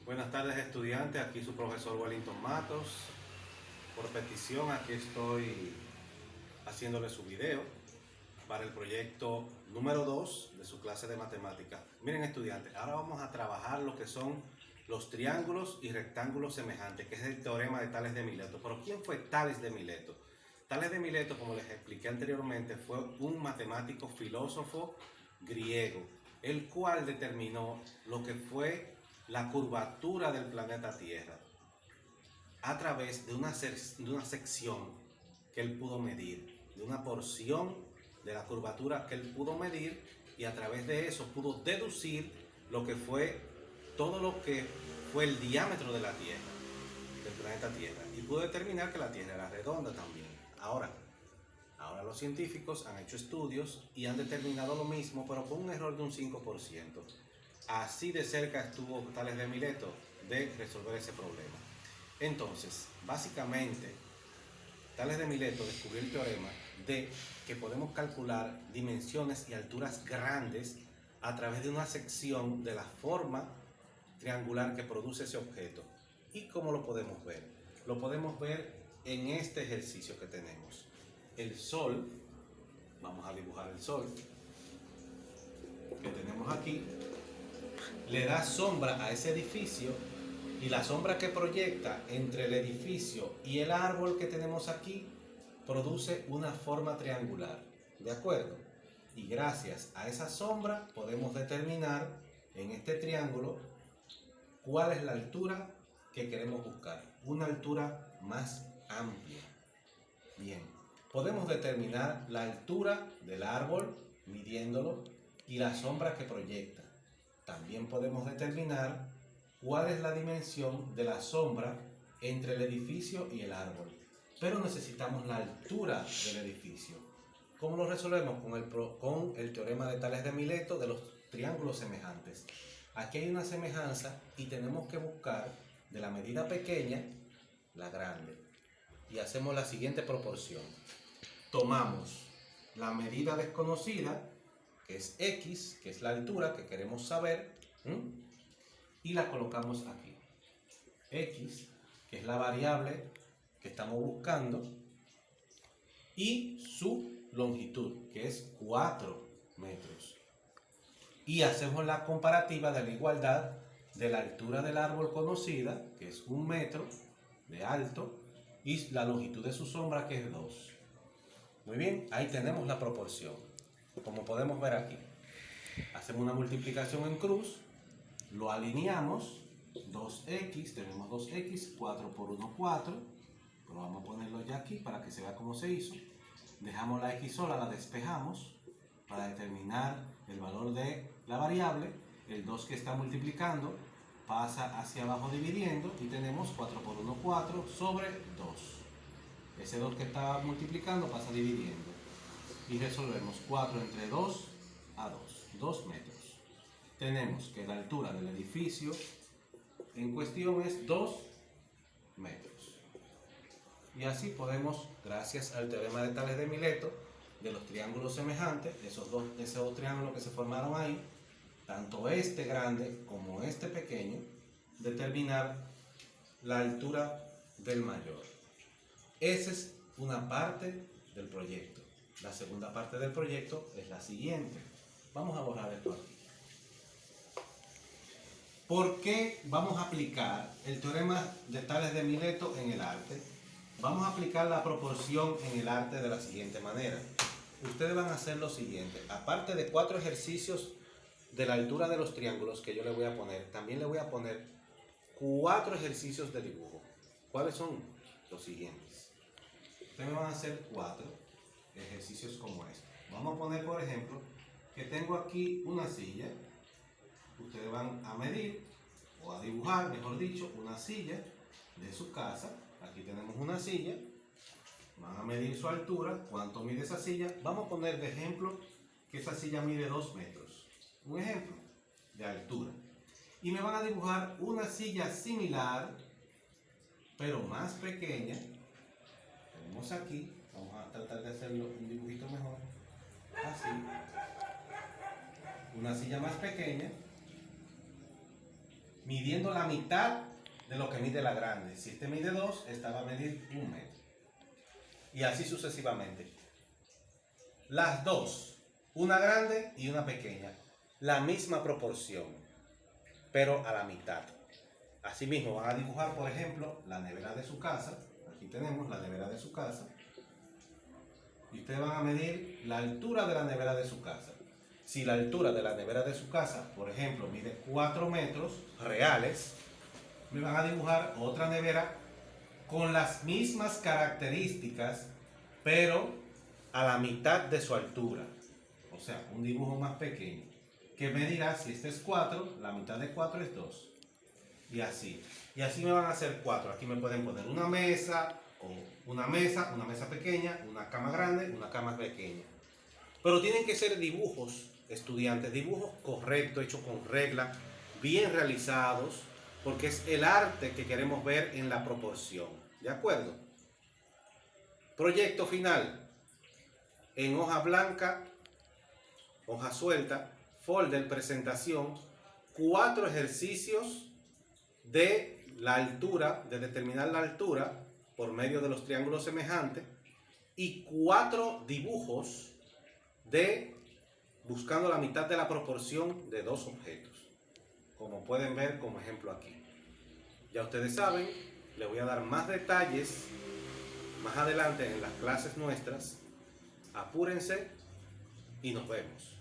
Buenas tardes, estudiantes, aquí su profesor Wellington Matos. Por petición aquí estoy haciéndole su video para el proyecto número 2 de su clase de matemáticas. Miren, estudiantes, ahora vamos a trabajar lo que son los triángulos y rectángulos semejantes, que es el teorema de Tales de Mileto. Pero ¿quién fue Tales de Mileto? Tales de Mileto, como les expliqué anteriormente, fue un matemático filósofo griego, el cual determinó lo que fue la curvatura del planeta Tierra a través de una sección que él pudo medir, de una porción de la curvatura que él pudo medir, y a través de eso pudo deducir lo que fue todo lo que fue el diámetro de la Tierra, del planeta Tierra, y pudo determinar que la Tierra era redonda también. Ahora los científicos han hecho estudios y han determinado lo mismo, pero con un error de un 5%. Así de cerca estuvo Tales de Mileto de resolver ese problema. Entonces, básicamente, Tales de Mileto descubrió el teorema de que podemos calcular dimensiones y alturas grandes a través de una sección de la forma triangular que produce ese objeto. ¿Y cómo lo podemos ver? Lo podemos ver en este ejercicio que tenemos. El Sol, vamos a dibujar el Sol, que tenemos aquí, le da sombra a ese edificio, y la sombra que proyecta entre el edificio y el árbol que tenemos aquí produce una forma triangular, ¿de acuerdo? Y gracias a esa sombra podemos determinar en este triángulo cuál es la altura que queremos buscar, una altura más amplia. Bien, podemos determinar la altura del árbol midiéndolo y la sombra que proyecta. También podemos determinar cuál es la dimensión de la sombra entre el edificio y el árbol. Pero necesitamos la altura del edificio. ¿Cómo lo resolvemos? Con el teorema de Tales de Mileto de los triángulos semejantes. Aquí hay una semejanza y tenemos que buscar de la medida pequeña la grande. Y hacemos la siguiente proporción. Tomamos la medida desconocida, que es x, que es la altura que queremos saber, y la colocamos aquí. X, que es la variable que estamos buscando, y su longitud, que es 4 metros. Y hacemos la comparativa de la igualdad de la altura del árbol conocida, que es 1 metro de alto, y la longitud de su sombra, que es 2. Muy bien, ahí tenemos la proporción, como podemos ver aquí. Hacemos una multiplicación en cruz, lo alineamos, 2x, tenemos 2x, 4 por 1, 4, pero vamos a ponerlo ya aquí para que se vea cómo se hizo. Dejamos la x sola, la despejamos para determinar el valor de la variable. El 2 que está multiplicando pasa hacia abajo dividiendo y tenemos 4 por 1, 4 sobre 2. Ese 2 que está multiplicando pasa dividiendo y resolvemos 4 entre 2 a 2 metros. Tenemos que la altura del edificio en cuestión es 2 metros. Y así podemos, gracias al teorema de Tales de Mileto, de los triángulos semejantes, esos dos triángulos que se formaron ahí, tanto este grande como este pequeño, determinar la altura del mayor. Esa es una parte del proyecto. La segunda parte del proyecto es la siguiente. Vamos a borrar esto aquí. ¿Por qué vamos a aplicar el teorema de Tales de Mileto en el arte? Vamos a aplicar la proporción en el arte de la siguiente manera. Ustedes van a hacer lo siguiente. Aparte de 4 ejercicios de la altura de los triángulos que yo les voy a poner, también les voy a poner 4 ejercicios de dibujo. ¿Cuáles son? Los siguientes. Ustedes van a hacer 4 ejercicios como este. Vamos a poner, por ejemplo, que tengo aquí una silla. Ustedes van a medir, o a dibujar, mejor dicho, una silla de su casa. Aquí tenemos una silla. Van a medir su altura. ¿Cuánto mide esa silla? Vamos a poner de ejemplo que esa silla mide 2 metros. Un ejemplo de altura. Y me van a dibujar una silla similar, pero más pequeña. Tenemos aquí. Vamos a tratar de hacerlo un dibujito mejor. Así. Una silla más pequeña. midiendo la mitad de lo que mide la grande. Si este mide 2, esta va a medir 1 metro. Y así sucesivamente. Las dos, una grande y una pequeña, la misma proporción, pero a la mitad. Asimismo, van a dibujar, por ejemplo, la nevera de su casa. Aquí tenemos la nevera de su casa. Y ustedes van a medir la altura de la nevera de su casa. Si la altura de la nevera de su casa, por ejemplo, mide 4 metros reales, me van a dibujar otra nevera con las mismas características, pero a la mitad de su altura. O sea, un dibujo más pequeño. Que me dirá, si este es 4, la mitad de 4 es 2. Y así. Y así me van a hacer 4. Aquí me pueden poner una mesa, o una mesa pequeña, una cama grande, una cama pequeña. Pero tienen que ser dibujos, estudiantes, dibujos correctos, hechos con regla, bien realizados, porque es el arte que queremos ver en la proporción. ¿De acuerdo? Proyecto final. En hoja blanca, hoja suelta, folder, presentación, 4 ejercicios de la altura, de determinar la altura por medio de los triángulos semejantes y 4 dibujos de buscando la mitad de la proporción de 2 objetos, como pueden ver como ejemplo aquí. Ya ustedes saben, les voy a dar más detalles más adelante en las clases nuestras. Apúrense y nos vemos.